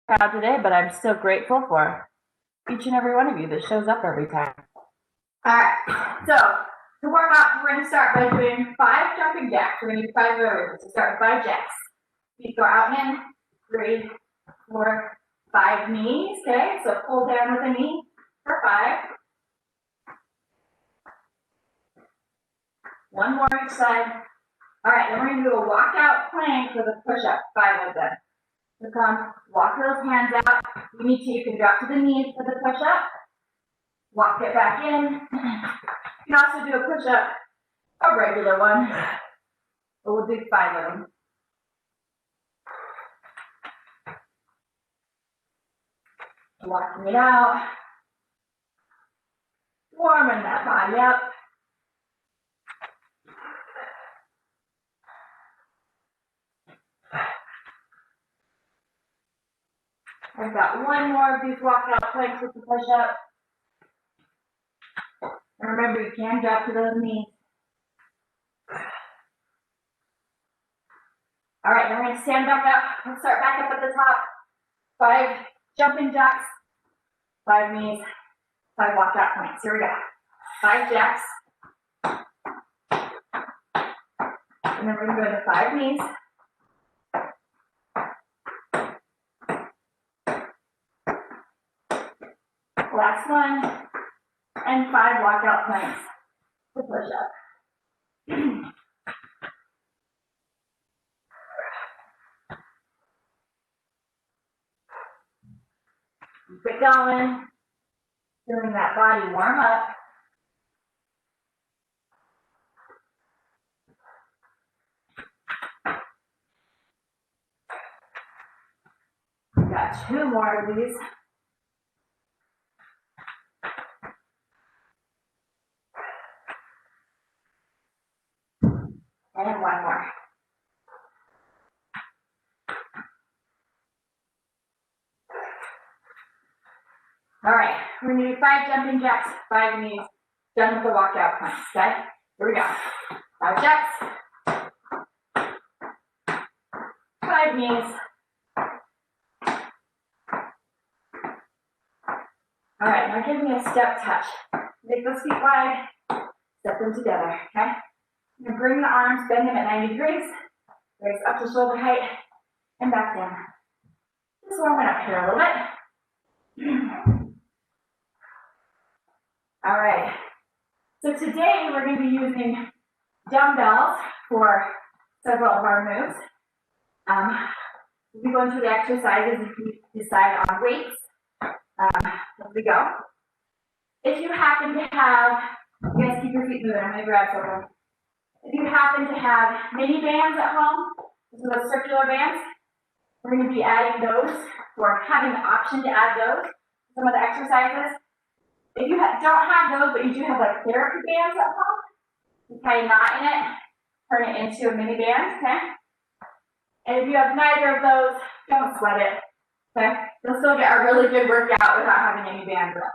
Proud today, but I'm still grateful for each and every one of you that shows up every time. All right, so to warm up, we're going to start by doing 5 jumping jacks. We're going to do 5 variables. So start with 5 jacks. Feet go out and in. 3, 4, 5 knees. Okay, so pull down with a knee for 5. 1 more each side. All right, then we're going to do a walkout plank with a push-up, 5 of them. So come, walk those hands out. You need to, you can drop to the knees for the push-up. Walk it back in. You can also do a push-up, a regular one, but we'll do 5 of them. Walking it out. Warming that body up. I've got 1 more of these walkout planks with the push-up. And remember, you can drop to those knees. All right, then we're going to stand back up. We'll start back up at the top. 5 jumping jacks, 5 knees, 5 walkout planks. Here we go. 5 jacks. And then we're going to go to 5 knees. Last one, and 5 walkout planks to push up. Keep it going, feeling that body warm up. We've got 2 more of these. And 1 more. All right, we're going to do 5 jumping jacks, 5 knees, done with the walkout planks, okay? Here we go. 5 jacks, 5 knees. All right, now give me a step touch. Make those feet wide, step them together, okay? I'm going to bring the arms, bend them at 90 degrees, raise up to shoulder height, and back down. Just warming up here a little bit. All right, so today we're going to be using dumbbells for several of our moves. We'll be going through the exercises if you decide on weights as we go. If you happen to have, you guys keep your feet moving, I'm going to grab something. If you happen to have mini bands at home, so those circular bands, we're going to be adding those, or having the option to add those to some of the exercises. If you don't have those, but you do have like therapy bands at home, you tie a knot in it, turn it into a mini band, okay? And if you have neither of those, don't sweat it, okay? You'll still get a really good workout without having any bands up.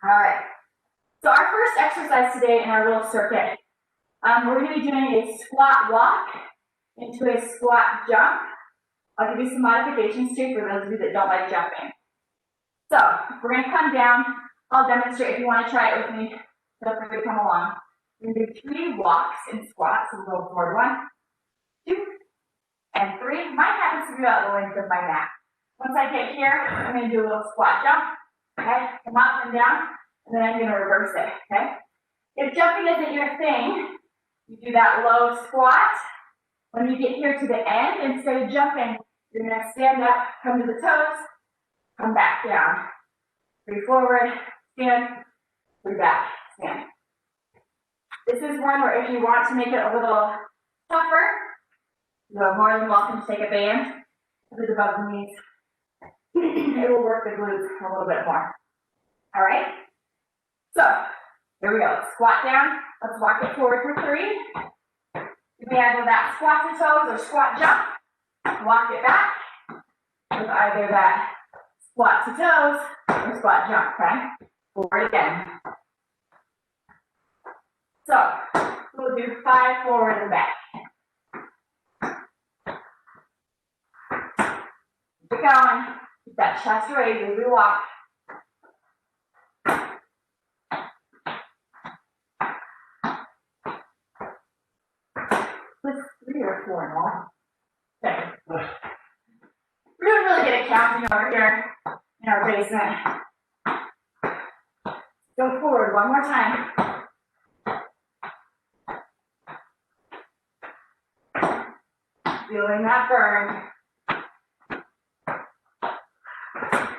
All right. So our first exercise today in our little circuit, we're going to be doing a squat walk into a squat jump. I'll give you some modifications too for those of you that don't like jumping. So we're going to come down. I'll demonstrate if you want to try it with me. Feel free to come along. We're going to do 3 walks in squats. So we'll go forward 1, 2, and 3. Mine happens to be about the length of my mat. Once I get here, I'm going to do a little squat jump. Okay, come up and down, and then I'm going to reverse it. Okay. If jumping isn't your thing, you do that low squat. When you get here to the end, instead of jumping, you're going to stand up, come to the toes, come back down. 3 forward, stand, 3 back, stand. This is one where if you want to make it a little tougher, you are more than welcome to take a band, put it above the knees. It will work the glutes a little bit more. All right? So, here we go. Let's squat down. Let's walk it forward for 3. You may either that squat to toes or squat jump. Walk it back with either that squat to toes or squat jump, okay? Forward again. So, we'll do 5 forward and back. Keep it going. Keep that chest raised as we walk. With 3 or 4 more. Okay. We're doing really good at counting over here in our basement. Go forward one more time. Feeling that burn.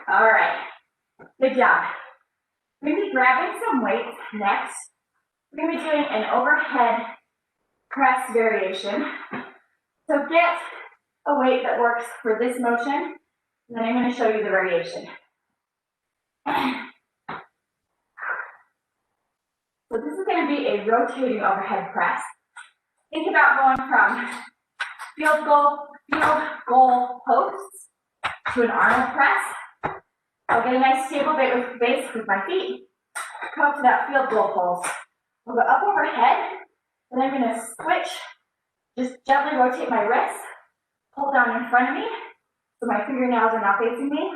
All right. Good job. We're going to be grabbing some weights next. We're going to be doing an overhead press variation. So get a weight that works for this motion, and then I'm going to show you the variation. So this is going to be a rotating overhead press. Think about going from field goal posts to an Arnold press. I'll get a nice stable base with my feet. Come up to that field goal post. I'll go up overhead, and I'm going to switch. Just gently rotate my wrists. Pull down in front of me, so my fingernails are not facing me.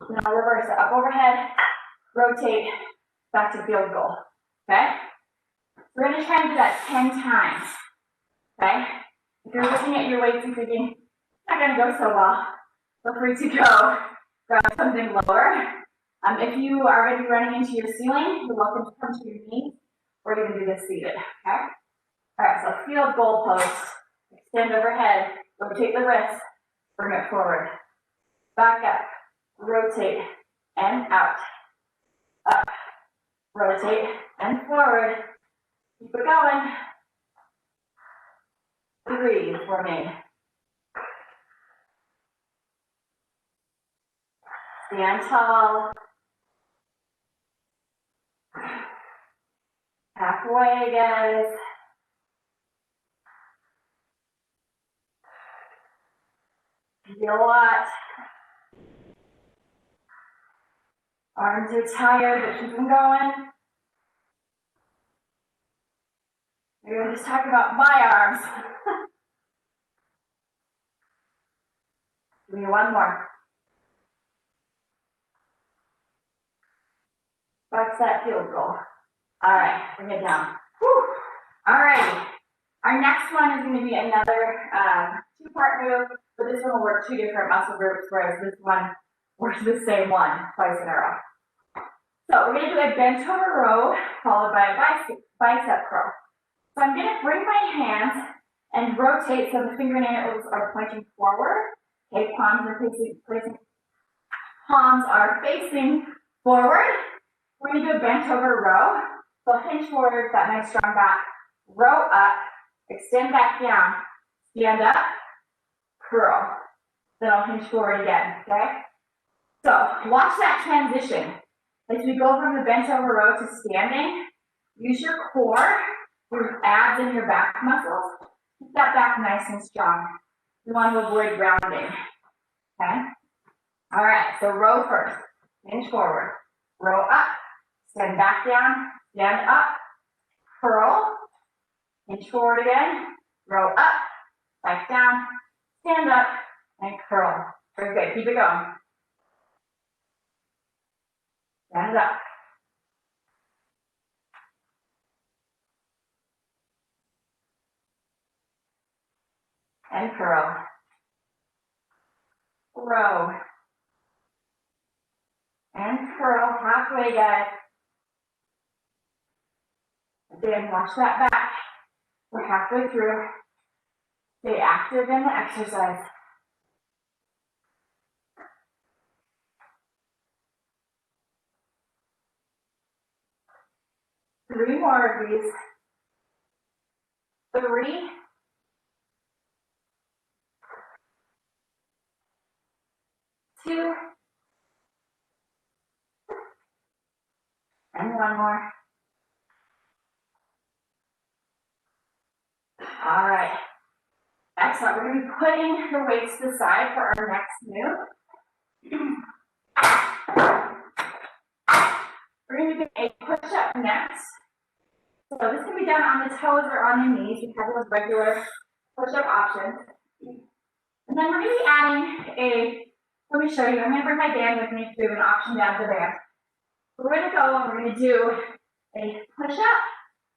Then I'll reverse it up overhead, rotate, back to field goal. Okay? We're going to try and do that 10 times. Okay? If you're looking at your weights and thinking, it's not going to go so well, feel free to go grab something lower. If you are going to be running into your ceiling, you're welcome to come to your knees, or you can do this seated. Okay? All right, so field goal post. Extend overhead, rotate the wrist, bring it forward. Back up, rotate, and out. Up, rotate, and forward. Keep it going. Breathe for me. Stand tall. Halfway, guys. Feel what? Arms are tired, but keep them going. We're going to just talk about my arms. Give me one more. Back to that field goal. All right, bring it down. Whew. All righty. Our next one is going to be another 2-part move, but this one will work 2 different muscle groups, whereas this one works the same one twice in a row. So we're going to do a bent over row followed by a bicep curl. So I'm going to bring my hands and rotate so the fingernails are pointing forward. Okay, palms are facing forward. We're going to do a bent over row. So hinge forward, that nice strong back. Row up, extend back down, stand up, curl. Then I'll hinge forward again, okay? So watch that transition. As we go from the bent over row to standing, use your core, your abs and your back muscles. Keep that back nice and strong. You want to avoid rounding, okay? All right, so row first, hinge forward, row up, stand back down, stand up, curl, hinge forward again, row up, back down, stand up, and curl. Very good, keep it going. Stand up. And curl. Row. And curl halfway, guys. Again, watch that back. We're halfway through. Stay active in the exercise. Three more of these. 3. 2. And 1 more. All right. Excellent. We're going to be putting the weights to the side for our next move. We're going to do a push-up next. So this can be done on the toes or on the knees. You have those regular push-up options. And then we're going to be adding a Let me show you. I'm going to bring my band with me through an option down the band. We're going to go and we're going to do a push-up.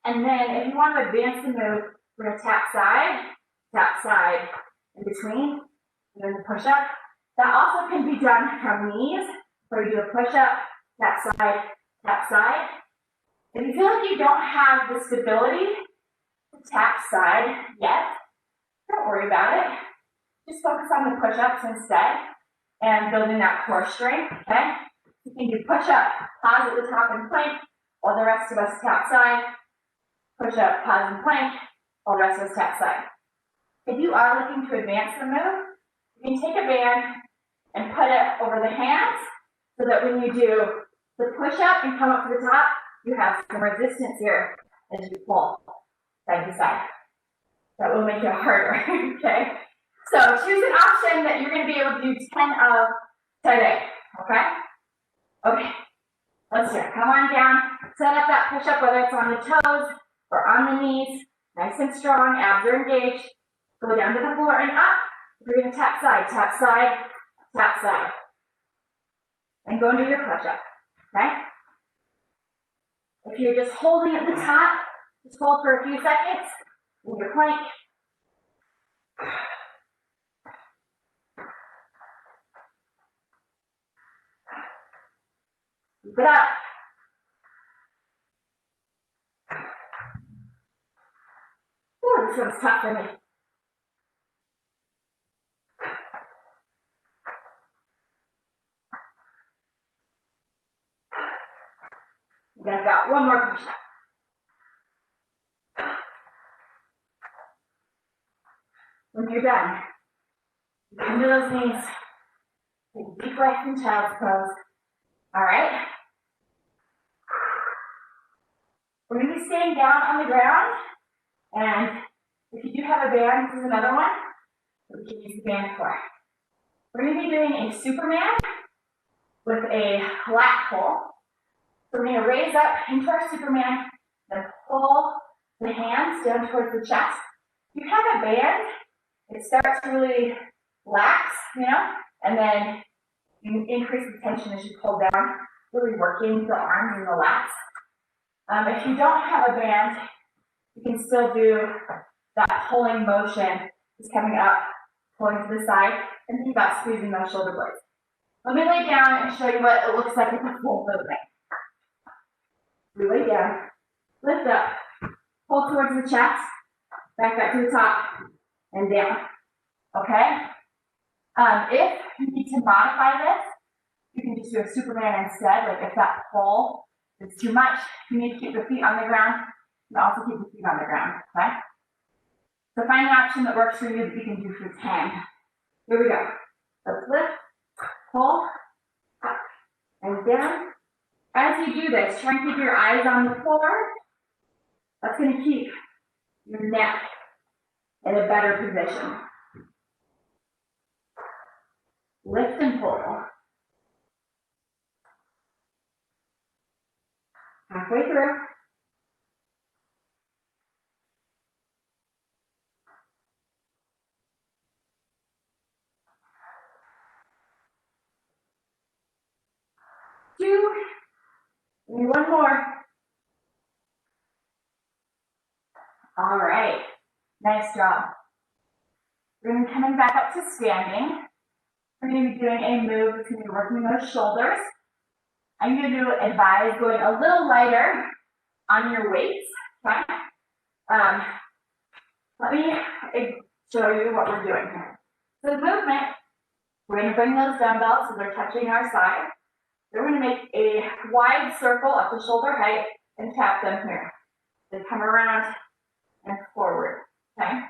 And then if you want to advance the move, we're going to tap side in between, and then the push-up. That also can be done from knees, where you do a push-up, tap side. If you feel like you don't have the stability to tap side yet, don't worry about it. Just focus on the push-ups instead and building that core strength, okay? You can do push-up, pause at the top and plank, while the rest of us tap side. Push-up, pause and plank, while the rest of us tap side. If you are looking to advance the move, you can take a band and put it over the hands so that when you do the push-up and come up to the top, you have some resistance here as you pull side to side. That will make it harder, okay? So choose an option that you're going to be able to do 10 of today, okay? Okay, let's do it. Come on down, set up that push-up, whether it's on the toes or on the knees, nice and strong, abs are engaged. Go down to the floor and up. We're going to tap side, and go into your push-up, okay? If you're just holding at the top, just hold for a few seconds in your plank. Keep it up. Ooh, this one's tough for me. Then I've got one more push-up. When you're done, come to those knees. Take a deep breath in child's pose. All right? We're going to be staying down on the ground. And if you do have a band, this is another one that we can use the band for. We're going to be doing a Superman with a lat pull. So we're going to raise up into our Superman, then pull the hands down towards the chest. If you have a band, it starts to really lax, and then you increase the tension as you pull down, really working the arms and the lats. If you don't have a band, you can still do that pulling motion, just coming up, pulling to the side, and think about squeezing those shoulder blades. Let me lay down and show you what it looks like with a full movement. We lay down, lift up, pull towards the chest, back to the top, and down. Okay? If you need to modify this, you can just do a Superman instead. Like if that pull is too much, you need to keep the feet on the ground. You also keep the feet on the ground. Okay? So find an option that works for you that you can do for 10. Here we go. Let's lift, pull, up, and down. As you do this, try and keep your eyes on the floor. That's going to keep your neck in a better position. Lift and pull. Halfway through. Two. And one more. All right. Nice job. We're going to be coming back up to standing. We're going to be doing a move that's going to be working those shoulders. I'm going to advise going a little lighter on your weights. Okay? Let me show you what we're doing here. So the movement, we're going to bring those dumbbells so they're touching our side. Then we're going to make a wide circle up to shoulder height and tap them here. Then come around and forward. Okay?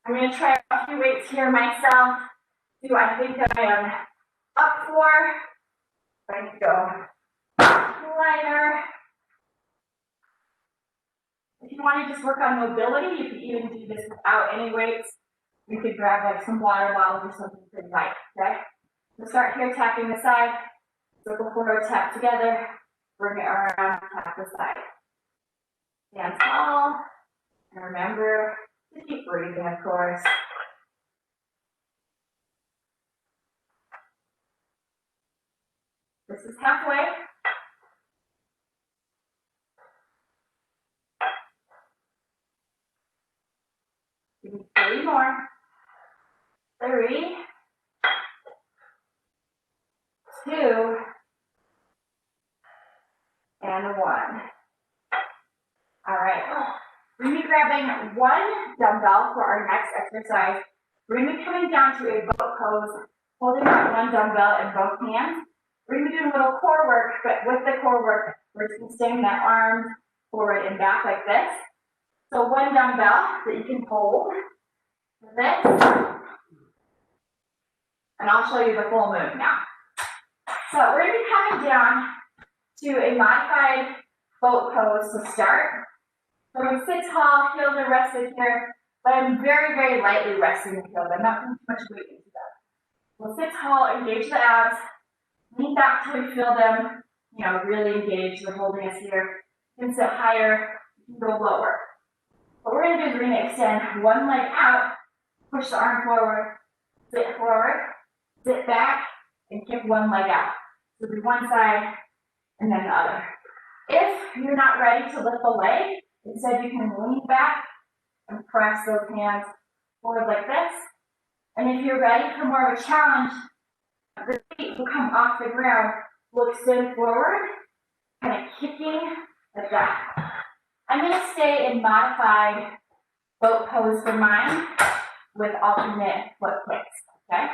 I'm going to try a few weights here myself. Do I think I am up for? I'm going to go lighter. If you want to just work on mobility, you could even do this without any weights. You could grab like some water bottles or something pretty light, okay? So start here, tapping the side, circle forward, tap together, bring it around, tap the side. Stand tall, and remember to keep breathing, of course. This is halfway. Give me 3 more. 3, 2, and 1. All right. We're going to be grabbing 1 dumbbell for our next exercise. We're going to be coming down to a boat pose, holding that 1 dumbbell in both hands. We're going to be doing a little core work, but with the core work, we're just extending that arm forward and back like this. So 1 dumbbell that you can hold, this, and I'll show you the full move now. So we're going to be coming down to a modified boat pose to start. So I'm going to sit tall, heels are rested here, but I'm very, very lightly resting the heels. I'm not putting too much weight into them. We'll sit tall, engage the abs, lean back till we feel them, really engaged. They're holding us here. You can sit higher, you can go lower. What we're going to do is we're going to extend 1 leg out, push the arm forward, sit back, and kick 1 leg out. So do one side and then the other. If you're not ready to lift the leg, instead you can lean back and press those hands forward like this. And if you're ready for more of a challenge, the feet will come off the ground. We'll extend forward, kind of kicking like that. I'm going to stay in modified boat pose for mine with alternate foot kicks, okay?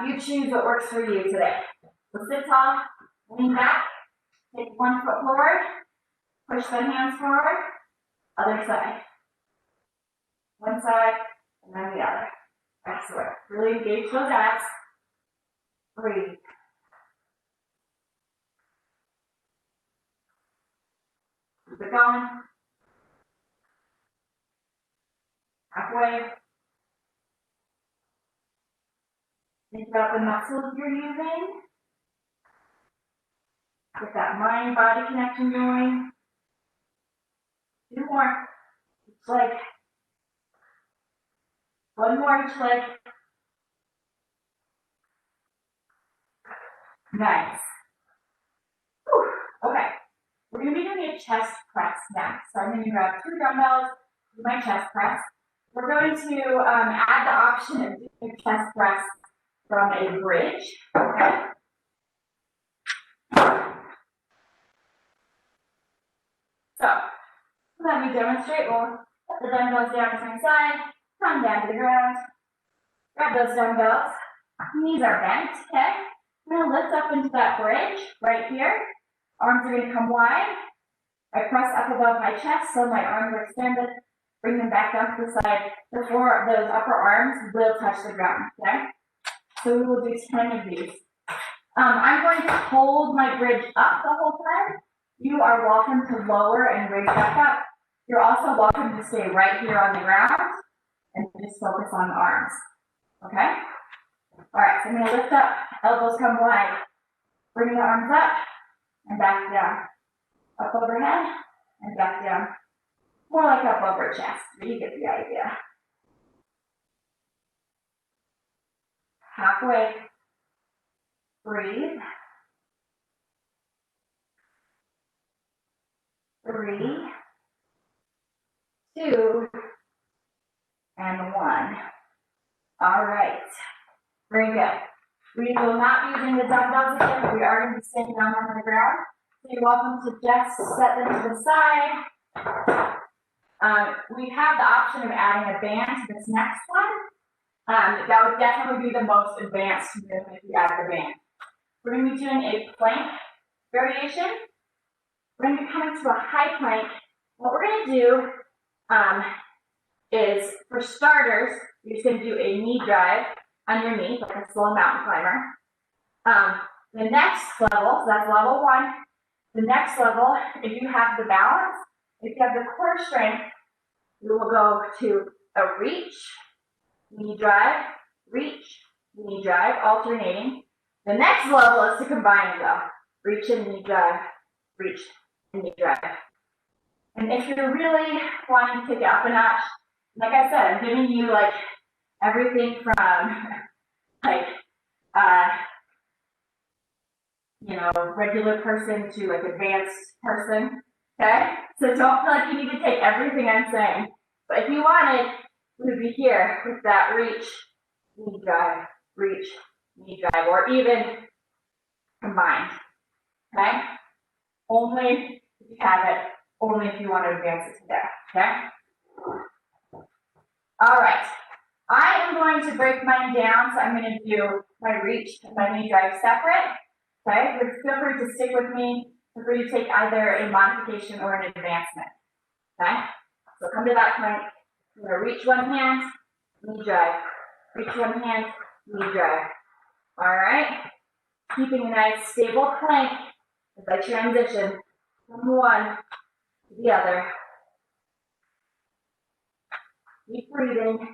You choose what works for you today. So sit tall, lean back, take 1 foot forward, push the hands forward, other side. 1 side, and then the other. Excellent. Really engage those abs. Breathe. Keep it going. Halfway. Think about the muscles you're using. Get that mind-body connection going. 2 more. Each leg. 1 more each leg. Nice. Whew. Okay. We're going to be doing a chest press next. So I'm going to grab 2 dumbbells, do my chest press. We're going to add the option of doing a chest press from a bridge. Okay. So let me demonstrate. We'll put the dumbbells down to my side, come down to the ground, grab those dumbbells. Knees are bent. Okay. I'm going to lift up into that bridge right here. Arms are going to come wide. I press up above my chest so my arms are extended. Bring them back down to the side before those upper arms will touch the ground, okay? So we will do 10 of these. I'm going to hold my bridge up the whole time. You are welcome to lower and raise back up. You're also welcome to stay right here on the ground and just focus on the arms, okay? All right, so I'm going to lift up, elbows come wide. Bring the arms up and back down. Up overhead and back down. More like up over chest, but you get the idea. Halfway. Breathe. 3, 2, and 1. All right. Very good. We will not be using the dumbbells again, but we are going to be sitting down on the ground. So you're welcome to just set them to the side. We have the option of adding a band to this next one. That would definitely be the most advanced move if you add the band. We're going to be doing a plank variation. We're going to be coming to a high plank. What we're going to do is, for starters, you're just going to do a knee drive underneath, like a slow mountain climber. The next level, so that's level 1. The next level, if you have the balance, if you have the core strength, you will go to a reach, knee drive, reach, knee drive, alternating. The next level is to combine them. Reach and knee drive, reach and knee drive. And if you're really wanting to take it up a notch, like I said, I'm giving you like everything from like regular person to like advanced person, okay? So don't feel like you need to take everything I'm saying. But if you wanted, we would be here with that reach, knee drive, reach, knee drive, or even combined, okay? Only if you have it, only if you want to advance it today, okay? All right, I am going to break mine down, so I'm going to do my reach and my knee drive separate, okay? But feel free to stick with me, feel free to take either a modification or an advancement, okay? So come to that plank, I'm going to reach one hand, knee drive, reach one hand, knee drive, all right? Keeping a nice stable plank as I transition from one to the other. Keep breathing.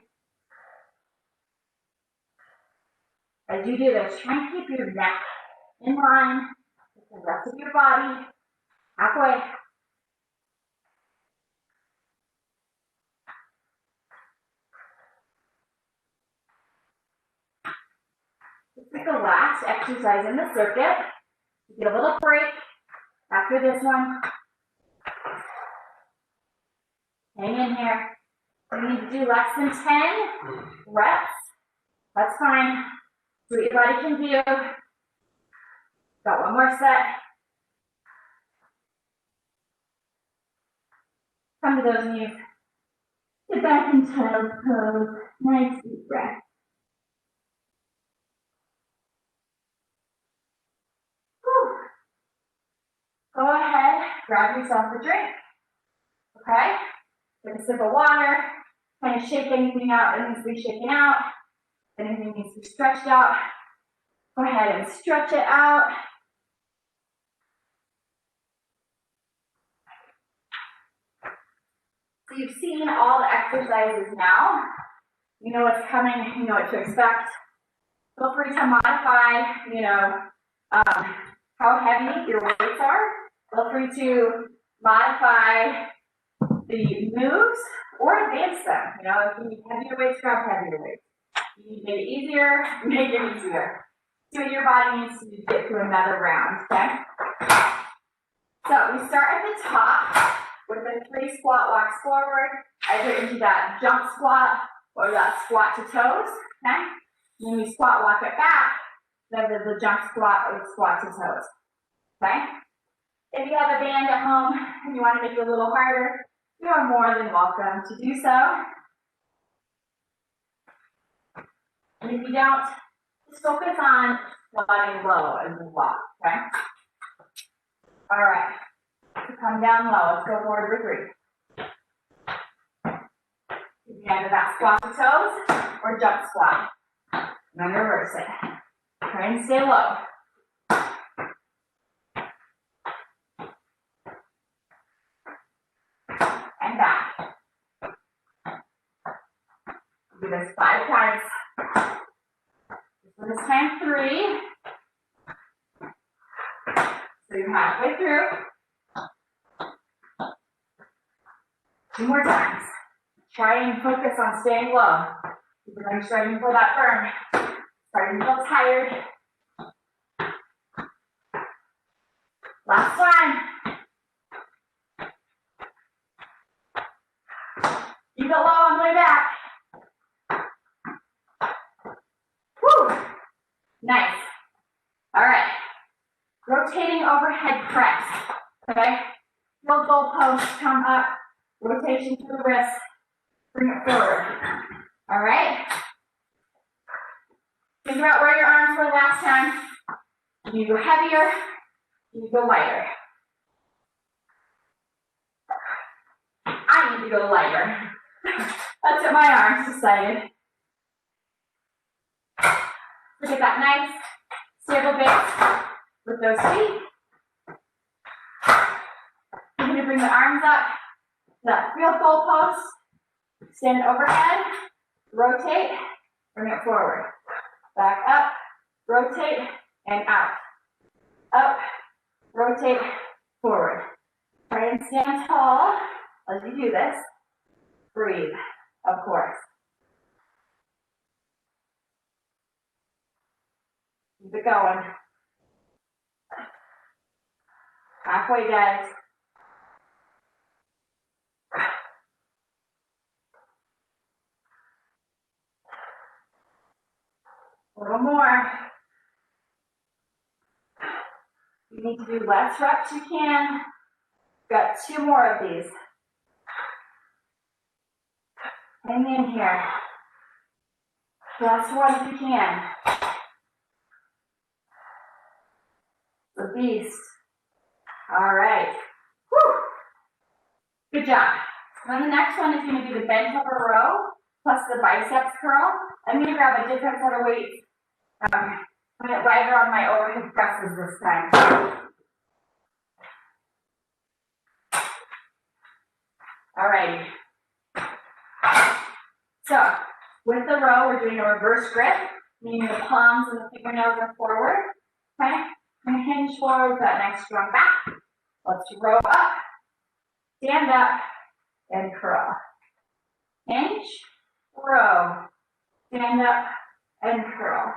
As you do this, try and keep your neck in line with the rest of your body, halfway. This is the last exercise in the circuit. You get a little break after this one. Hang in here. You need to do less than 10 reps. That's fine. See what your body can do. Got one more set. Come to those knees. Get back in child's pose. Nice deep breath. Whew. Go ahead, grab yourself a drink. Okay? Take a sip of water. Kind of shake anything out that needs to be shaken out. If anything needs to be stretched out, go ahead and stretch it out. So you've seen all the exercises now. You know what's coming, you know what to expect. Feel free to modify, how heavy your weights are. Feel free to modify the moves or advance them. If you need heavier weights, grab heavier weights. If you need to make it easier, make it easier. See what your body needs to do to get through another round, okay? So we start at the top with the 3 squat walks forward, either into that jump squat or that squat to toes, okay? When we squat walk it back, then the jump squat or the squat to toes, okay? If you have a band at home and you want to make it a little harder, you are more than welcome to do so. And if you don't, just focus on squatting low as we walk, okay? All right, so come down low. Let's go forward for 3. You can either that squat to toes or jump squat. And then reverse it. Try and stay low. And back. Do this 5 times. This time 3. So you're halfway through. 2 more times. Try and focus on staying low. You're starting for that burn. Starting to feel tired. Last one. Keep it low on the way back. Whew. Nice. All right. Rotating overhead press. Okay? Feel goal post come up. Rotation to the wrist. Bring it forward. All right? Think about where your arms were last time. Can you go heavier? Can you go lighter? I need to go lighter. That's what my arms decided. Look at that nice, stable base with those feet. You're going to bring the arms up to that field goal post. Stand overhead, rotate, bring it forward. Back up, rotate, and out. Up, rotate, forward. Try and stand tall as you do this. Breathe, of course. Keep it going. Halfway, guys. A little more. You need to do less reps you can. Got 2 more of these. Hang in here. Last one if you can. The beast. All right. Woo. Good job. Now the next one is going to be the bent over row plus the biceps curl. I'm going to grab a different set of weights. I'm going to lighter on my overhead presses this time. All right. So with the row, we're doing a reverse grip, meaning the palms and the fingernails are forward. Okay? And hinge forward with that nice strong back. Let's row up, stand up, and curl. Hinge, row, stand up, and curl.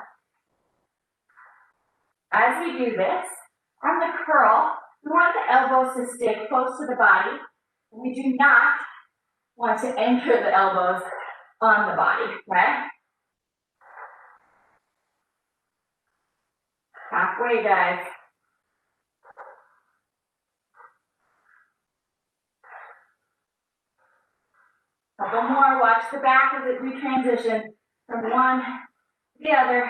As we do this, on the curl, we want the elbows to stay close to the body. We do not want to anchor the elbows on the body, okay? Halfway, guys. Couple more, watch the back as we transition from one to the other.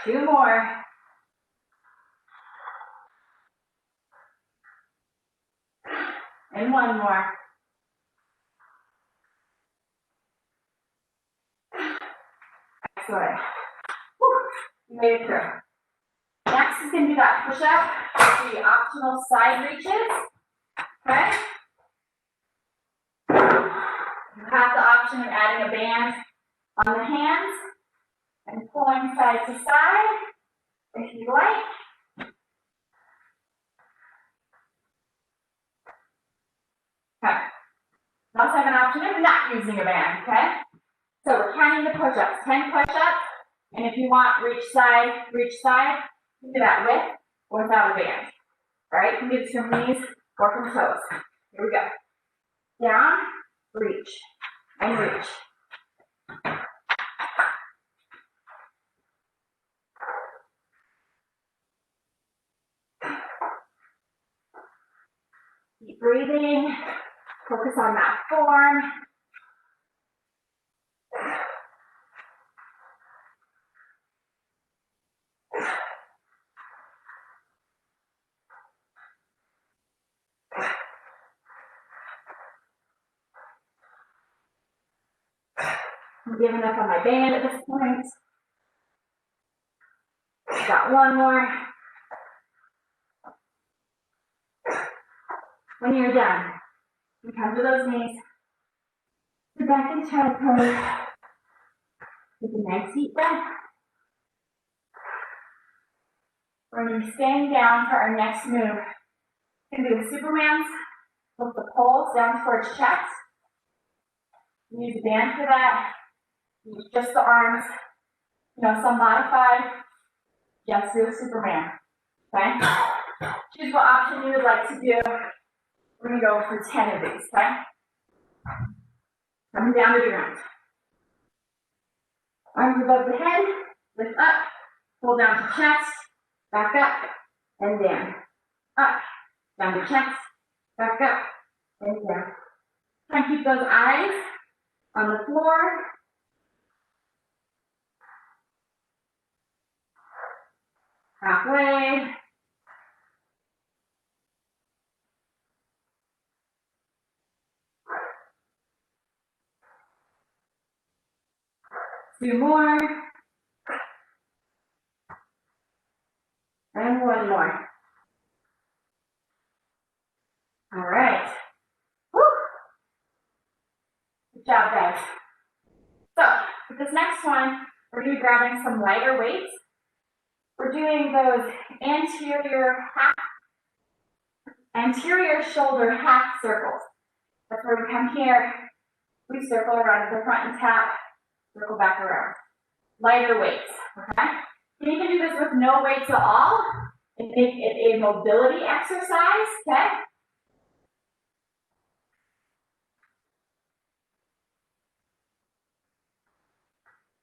2 more. And 1 more. Excellent. Whew. You made it through. Next is going to be that push-up with the optional side reaches. Okay? You have the option of adding a band on the hands and pulling side to side if you like. Okay. You also have an option of not using a band, okay? So we're counting the push-ups, 10 push-ups, and if you want reach side, you can do that with or without a band. All right, you can do this from knees or from toes. Here we go. Down, reach, and reach. Keep breathing. Focus on that form. I'm giving up on my band at this point. Got 1 more. When you're done, you come to those knees. Sit back in child pose. Take a nice deep breath. We're going to be staying down for our next move. It's going to be the Superman's. Lift the poles down towards chest. Use a band for that. Use just the arms. You know, some modified. Just do a Superman. Okay? Choose what option you would like to do. We're going to go for 10 of these, okay? Coming down to the ground. Arms above the head, lift up, pull down to chest, back up, and down. Up, down to chest, back up, and down. Try and keep those eyes on the floor. Halfway. Two more. And 1 more. All right. Woo. Good job, guys. So, for this next one, we're going to be grabbing some lighter weights. We're doing those anterior shoulder half circles. That's where we come here, we circle around at the front and tap, circle back around. Lighter weights, okay? You can do this with no weights at all and make it a mobility exercise, okay?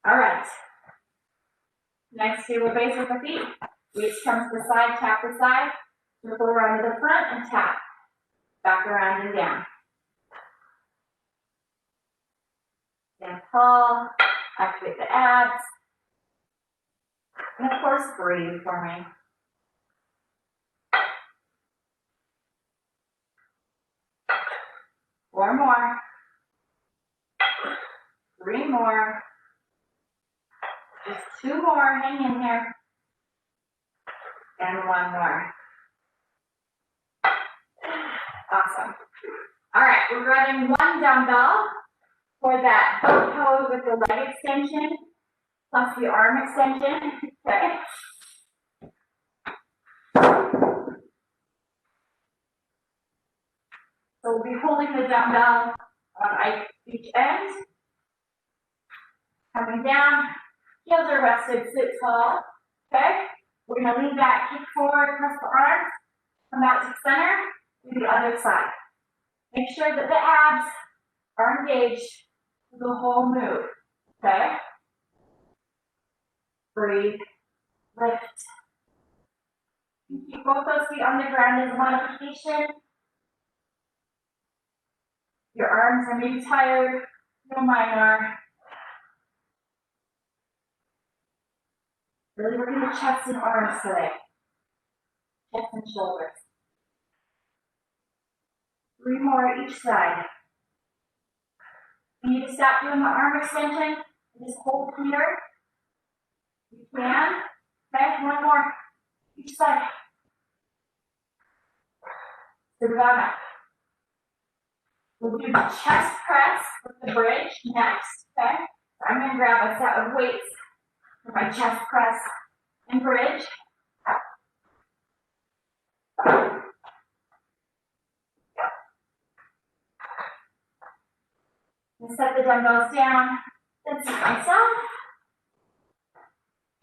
All right. Next, table base with the feet. Reach comes to the side, tap the side, circle around to the front, and tap. Back around and down. Stand tall, activate the abs. And of course, breathe for me. Four more. Three more. Just two more. Hang in here. And one more. Awesome. All right, we're grabbing one dumbbell for that boat pose with the leg extension plus the arm extension. Okay. So we'll be holding the dumbbell on each end. Coming down, heels are rested, sit tall. Okay. We're going to lean back, kick forward, press the arms, come out to center, do the other side. Make sure that the abs are engaged through the whole move. Okay. Breathe, lift. Keep both those feet on the ground as a modification. Your arms are maybe tired, no mine are. Really working the chest and arms today. Chest and shoulders. Three more each side. You need to stop doing the arm extension and just hold here. You can. Okay, one more each side. Savannah. We'll do the chest press with the bridge next. Okay, I'm going to grab a set of weights for my chest press and bridge. And set the dumbbells down, then seat myself,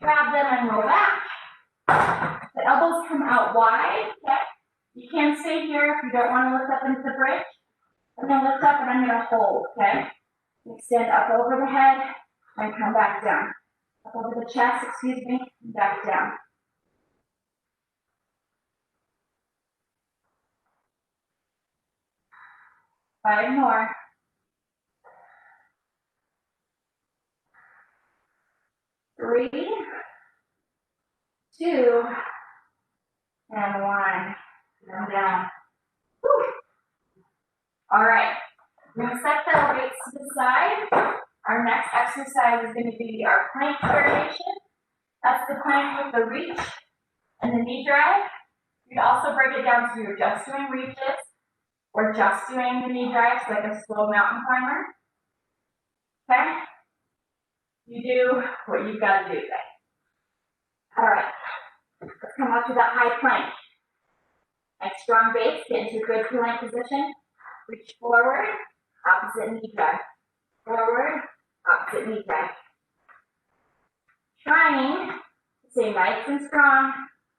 grab them and roll back. The elbows come out wide, okay? You can stay here if you don't want to lift up into the bridge. I'm going to lift up and I'm going to hold, okay? Extend up over the head and come back down. Up over the chest, excuse me, and back down. Five more. 3, 2, and 1. And down. Whew. All right. We're going to set the weights to the side. Our next exercise is going to be our plank variation. That's the plank with the reach and the knee drive. You can also break it down so you're just doing reaches or just doing the knee drives like a slow mountain climber. Okay? You do what you've got to do today. All right. Let's come up to that high plank. Nice strong base, get into a good plank position. Reach forward, opposite knee drive. Forward, opposite knee drive. Trying to stay nice and strong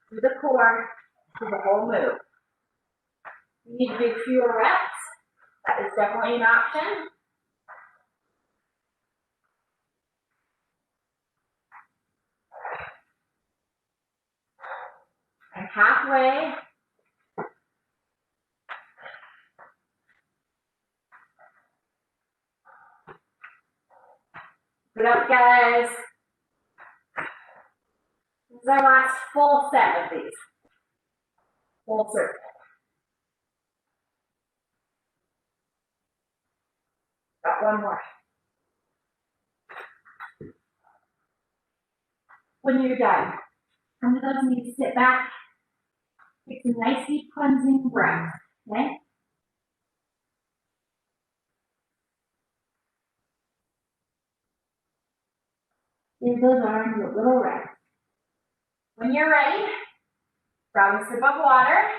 through the core, through the whole move. You need to do fewer reps. That is definitely an option. And halfway. Good up, guys. This is our last full set of these. Full circle. Got one more. When you're done, some of those need to sit back. Take some nice deep cleansing breath. Okay? Give those arms a little rest. When you're ready, grab a sip of water.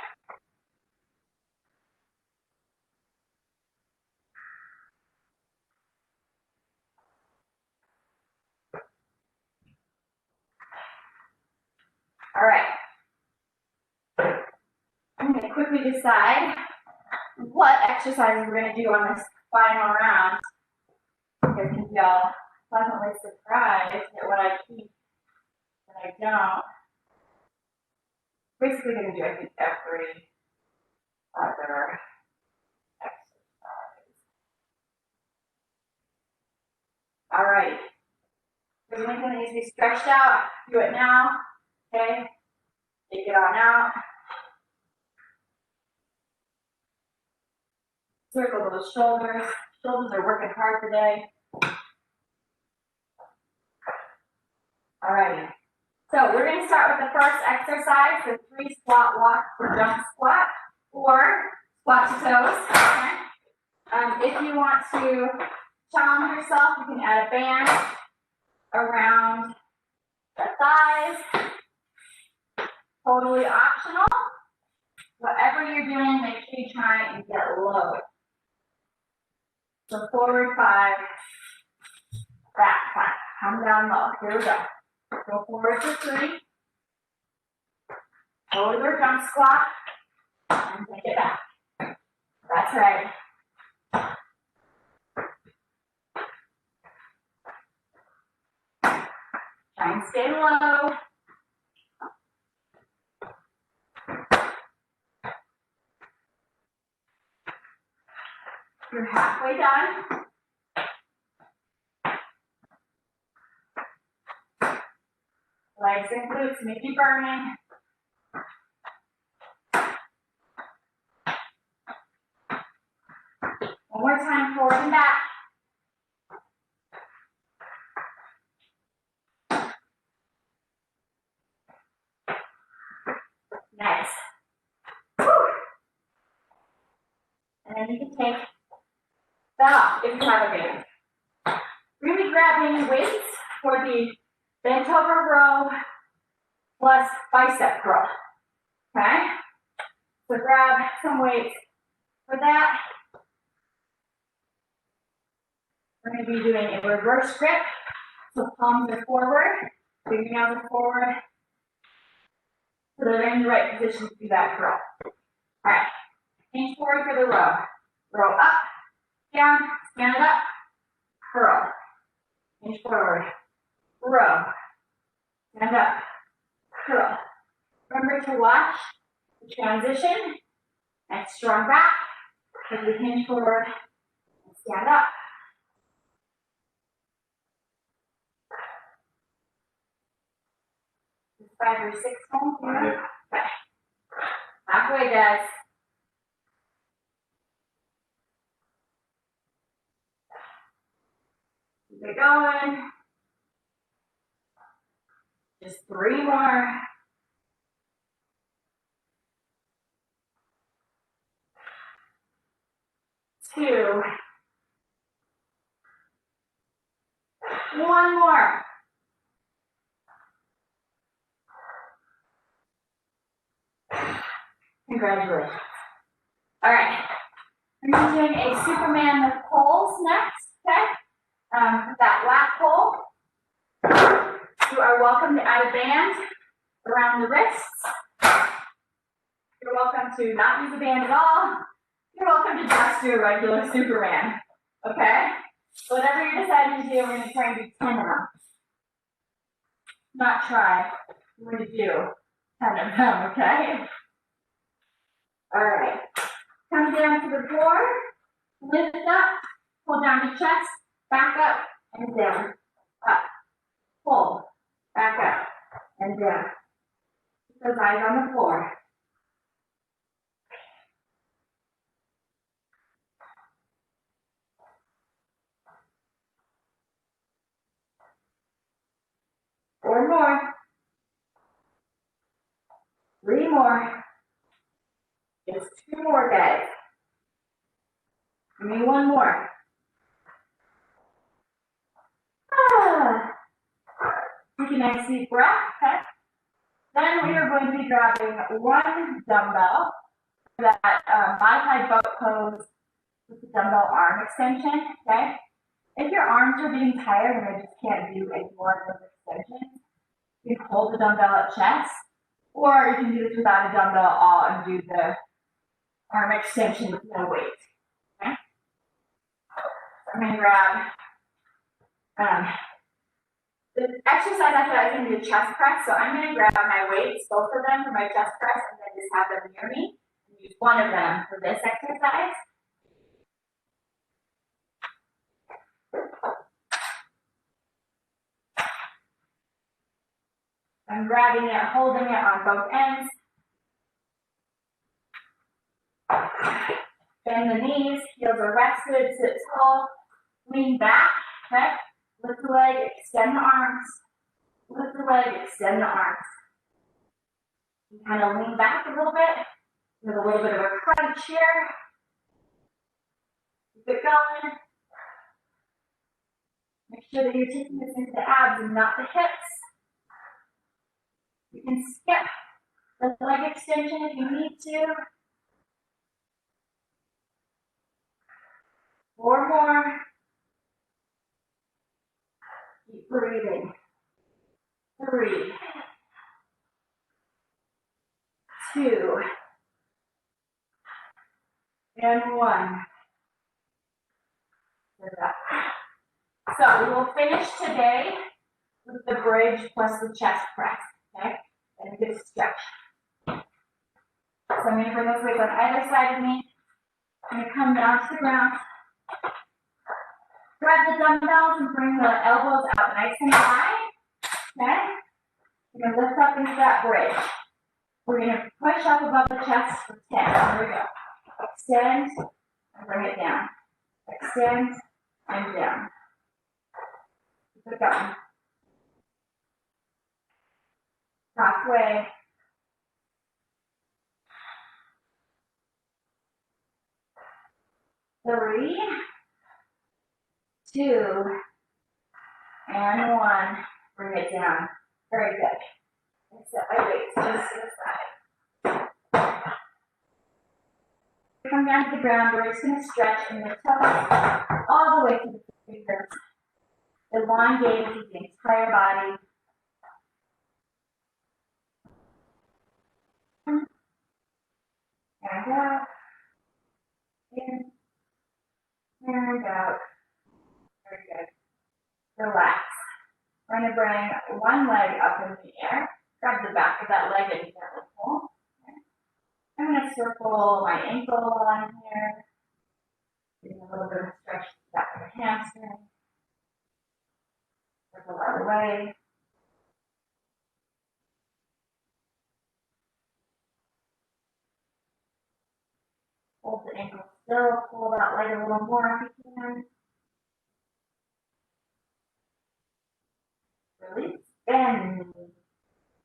quickly decide what exercises we're going to do on this final round. You guys can feel pleasantly surprised at what I keep and I don't. Basically going to do, I think, every other exercise. All right. The link that needs to be stretched out. Do it now. Okay. Take it on out. Circle those shoulders. Shoulders are working hard today. All right. So we're going to start with the first exercise, the 3 squat walk or jump squat, or squat to toes. Okay. If you want to challenge yourself, you can add a band around the thighs. Totally optional. Whatever you're doing, make sure you try and get low. So forward 5, back 5. Come down low. Here we go. Go forward for 3. Over jump squat. And take it back. That's right. Try and stay low. You're halfway done. Legs and glutes may be burning. One more time, forward and back. Nice. Woo. And then you can take that off if you have a band. We're going to be grabbing weights for the bent over row plus bicep curl. Okay? So grab some weights for that. We're going to be doing a reverse grip. So palms are forward, fingernails are forward. So they're in the right position to do that curl. Alright. Hinge forward for the row. Row up, down, stand up, curl. Hinge forward. Row. Stand up. Curl. Remember to watch the transition. Nice strong back. As we hinge forward and stand up. Just 5 or 6 homes here. Okay. Halfway, guys. Keep it going. Just 3 more. 2. 1 more. Congratulations. All right. We're doing a Superman with poles next, okay? That lat pole. You are welcome to add a band around the wrists. You're welcome to not use a band at all. You're welcome to just do a regular Superman, okay? Whatever you're deciding to do, we're going to try and do 10 of them. Not try, we're going to do 10 of them, okay? All right. Come down to the floor, lift up, pull down your chest, back up, and down, up, pull, back up, and down. Keep those eyes on the floor. Four more. 3 more. Just 2 more, guys. Give me 1 more. Take a nice deep breath, okay? Then we are going to be grabbing 1 dumbbell for that modified boat pose with the dumbbell arm extension, okay? If your arms are getting tired and I just can't do any more of those extensions, you can hold the dumbbell at chest, or you can do this without a dumbbell at all and do the arm extension with no weight. Okay? So I'm going to grab the exercise after that is going to be a chest press. So I'm going to grab my weights, both of them for my chest press, and then just have them near me and use one of them for this exercise. I'm grabbing it, holding it on both ends. Bend the knees, heels are rested, sit tall, lean back, okay? Lift the leg, extend the arms. Lift the leg, extend the arms. You kind of lean back a little bit with a little bit of a crunch here. Keep it going. Make sure that you're taking this into the abs and not the hips. You can skip the leg extension if you need to. 4 more. Keep breathing. 3, 2, and 1. So we will finish today with the bridge plus the chest press, okay? And a good stretch. So I'm going to bring those weights on either side of me. I'm going to come down to the ground. Grab the dumbbells and bring the elbows out nice and high, okay? We're going to lift up into that bridge. We're going to push up above the chest for 10. Here we go. Extend and bring it down. Extend and down. Keep it going. Halfway. 3, 2, and 1. Bring it down. Very good. And set my weights just to the side. Come down to the ground. We're just going to stretch in the toes all the way to the fingers. Elongate the entire body. And out. In. And out. Very good. Relax. We're going to bring one leg up in the air. Grab the back of that leg and gently pull. Okay. I'm going to circle my ankle on here. Getting a little bit of stretch to the back of the hamstring. Circle the other way. Hold the ankle still. Pull that leg a little more if you can. Release. Bend the knee.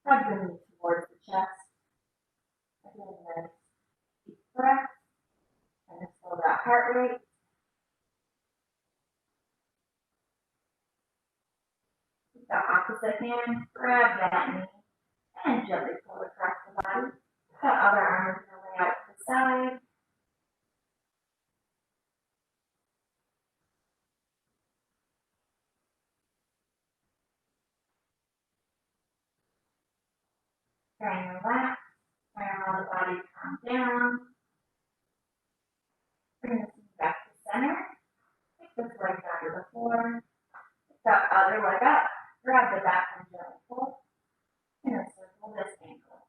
Hug the knee towards the chest. Again, nice deep breath. And slow that heart rate. With the opposite hand, grab that knee and gently pull across the body. The other arm is going to lay out to the side. Try and relax. Try and allow the body to calm down. Bring this knee back to center. Take this leg down to the floor. Pick that other leg up. Grab the back and gently pull. And then circle this ankle.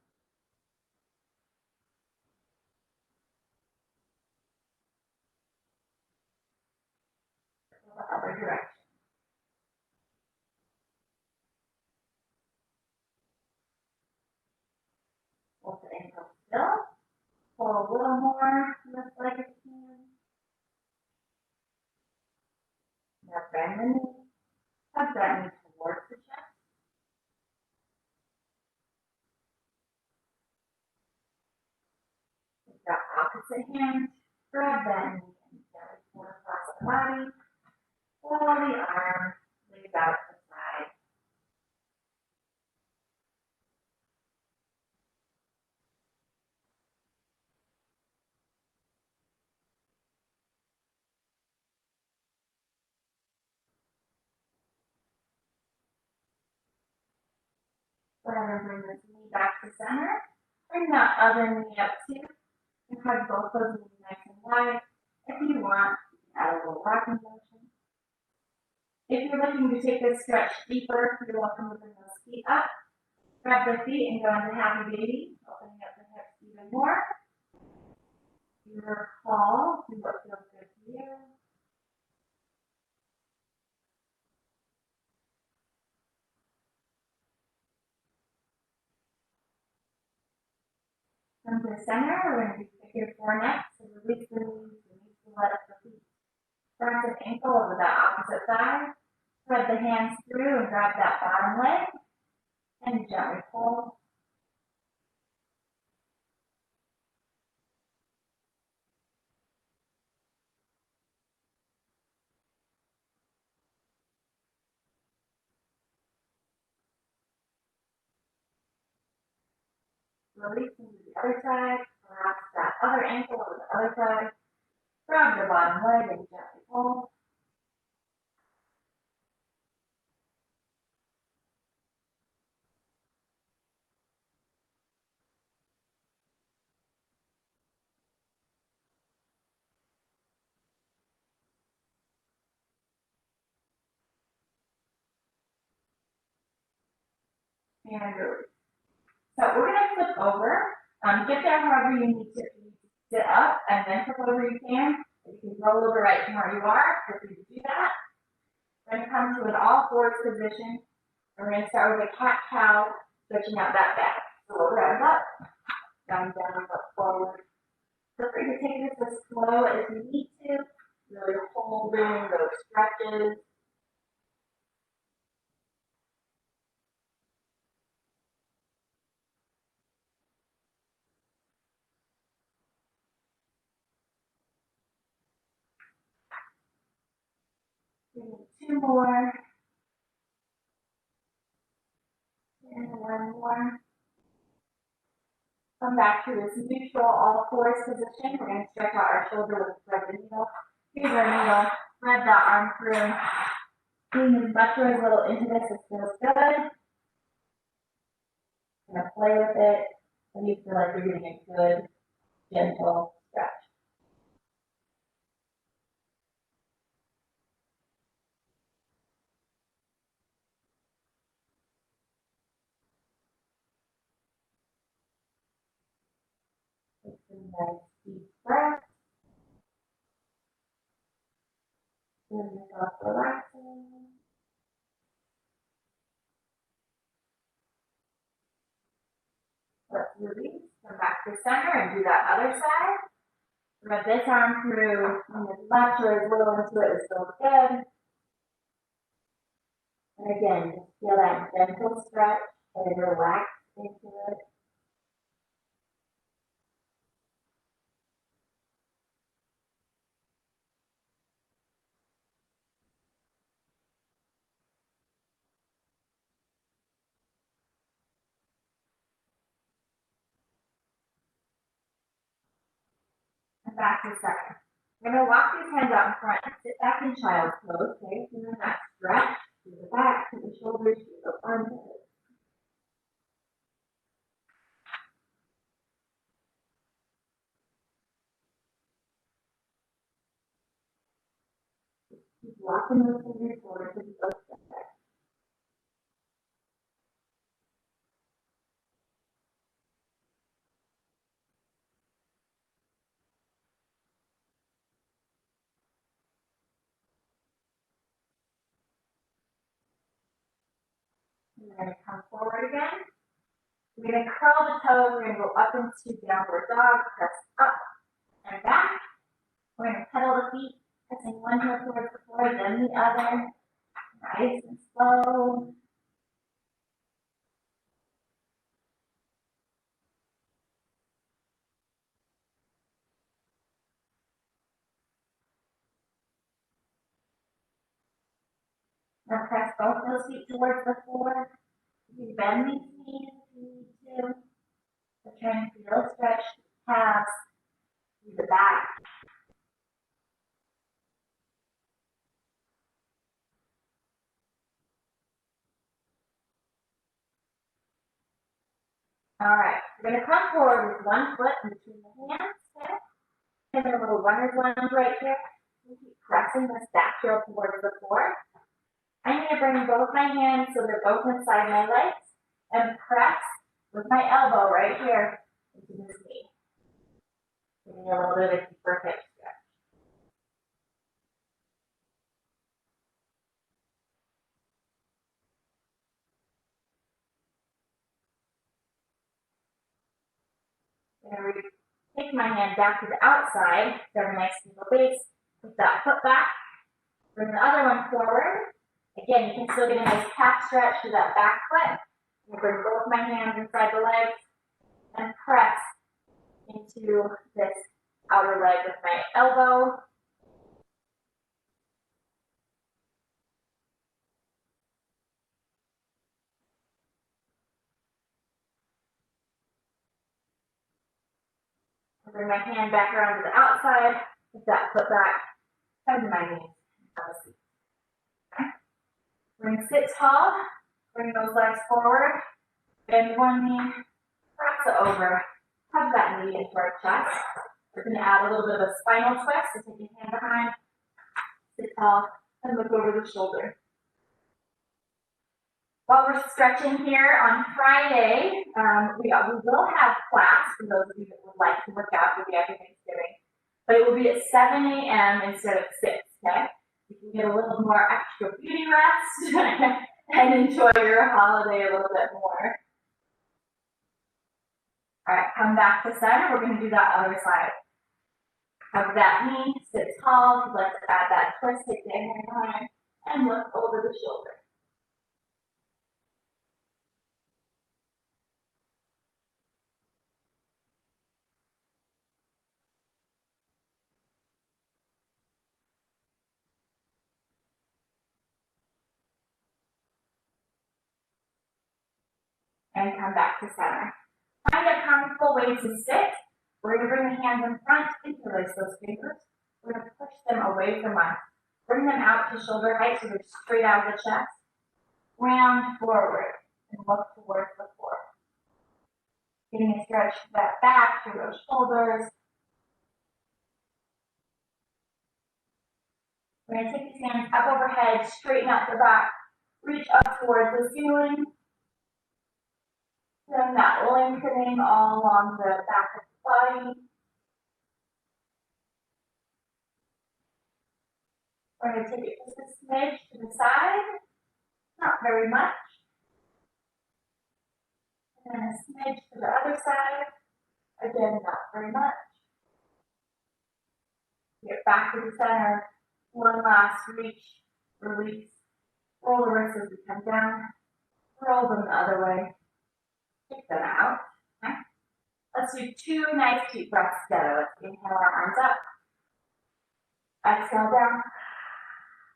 Circle the other direction. Hold the ankle still. Pull a little more from this leg if you can. Now bend the knee. Hug that knee towards the chest. With that opposite hand, grab that knee and gently pull across the body. Pull the arm, lead out to the side. Go ahead and bring this knee back to center. Bring that other knee up too. And hug both toes nice and wide. If you want, add a little rocking motion. If you're looking to take this stretch deeper, you're welcome to bring those feet up. Grab the feet and go into happy baby, opening up the hips even more. Your call, see what feels good to you. Come to the center, we're going to do figure four next, so release the knees, let up the feet. Press an ankle over the opposite side. Thread the hands through and grab that bottom leg and gently pull. Release into the other side. Cross that other ankle over the other side. Grab the bottom leg and gently pull. And release. So we're going to flip over. Get there however you need to sit up and then flip over you can. If you can roll over right from where you are, feel free to do that. We're going to come to an all fours position. We're going to start with a cat-cow, stretching out that back. So we'll grab up, down, up, forward. Feel free to take this as slow as you need to, really holding those stretches. Two more. And one more. Come back to this neutral all fours position. We're going to stretch out our shoulder with thread the needle. Here's our needle. Thread the arm through. Bring as much or as little into this as feels good. Going to play with it. And you feel like you're getting a good, gentle stretch. Take some nice deep breath. Feel yourself relaxing. Let's release. Come back to center and do that other side. Thread this arm through, and as much or as little into it is still good. And again, just feel that gentle stretch and relax into it. And back to center. We're going to walk these hands out in front and sit back in child's pose. Okay, so then that stretch to the back, to the shoulders, to the arms. Keep walking those fingers forward to the other side. We're going to come forward again. We're going to curl the toes. We're going to go up into downward dog, press up and back. We're going to pedal the feet, pressing one heel towards the floor, then the other. Nice and slow. Now press both those feet towards the floor. You can bend these knees if you need to. So try and feel stretch the calves through the back. All right, we're going to come forward with one foot in between the hands. And then a little runner's lunge right here. We keep pressing this back heel towards the floor. I'm going to bring both my hands so they're both inside my legs and press with my elbow right here into this knee. Giving you a little bit of a deeper hip stretch. I'm going to take my hand back to the outside, grab a nice single base, put that foot back, bring the other one forward. Again, you can still get a nice calf stretch to that back foot. I'm going to bring both my hands inside the legs and press into this outer leg with my elbow. Bring my hand back around to the outside, put that foot back, come to my knees, have a seat. Okay. We're going to sit tall, bring those legs forward, bend one knee, cross it over, hug that knee into our chest. We're going to add a little bit of a spinal twist, so take your hand behind, sit tall, and look over the shoulder. While we're stretching here on Friday, we will have class for those of you that would like to work out the day after Thanksgiving, but it will be at 7 a.m. instead of 6, okay? You can get a little more extra beauty rest and enjoy your holiday a little bit more. All right, come back to center. We're going to do that other side. Hug that knee, sit tall. Let's add that twist, take the hand behind, and look over the shoulder. And come back to center. Find a comfortable way to sit. We're going to bring the hands in front, interlace those fingers. We're going to push them away from us. Bring them out to shoulder height so they're straight out of the chest. Round forward and look towards the floor. Getting a stretch to that back, through those shoulders. We're going to take these hands up overhead, straighten out the back, reach up towards the ceiling. Then that lengthening all along the back of the body. We're going to take it just a smidge to the side, not very much. And then a smidge to the other side, again, not very much. Get back to the center, one last reach, release. Roll the wrists as we come down, roll them the other way. Kick them out. Okay. Let's do 2 nice deep breaths together. Let's inhale our arms up. Exhale down.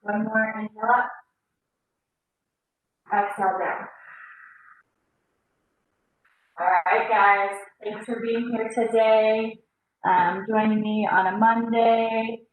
One more, inhale up. Exhale down. All right, guys. Thanks for being here today. Joining me on a Monday.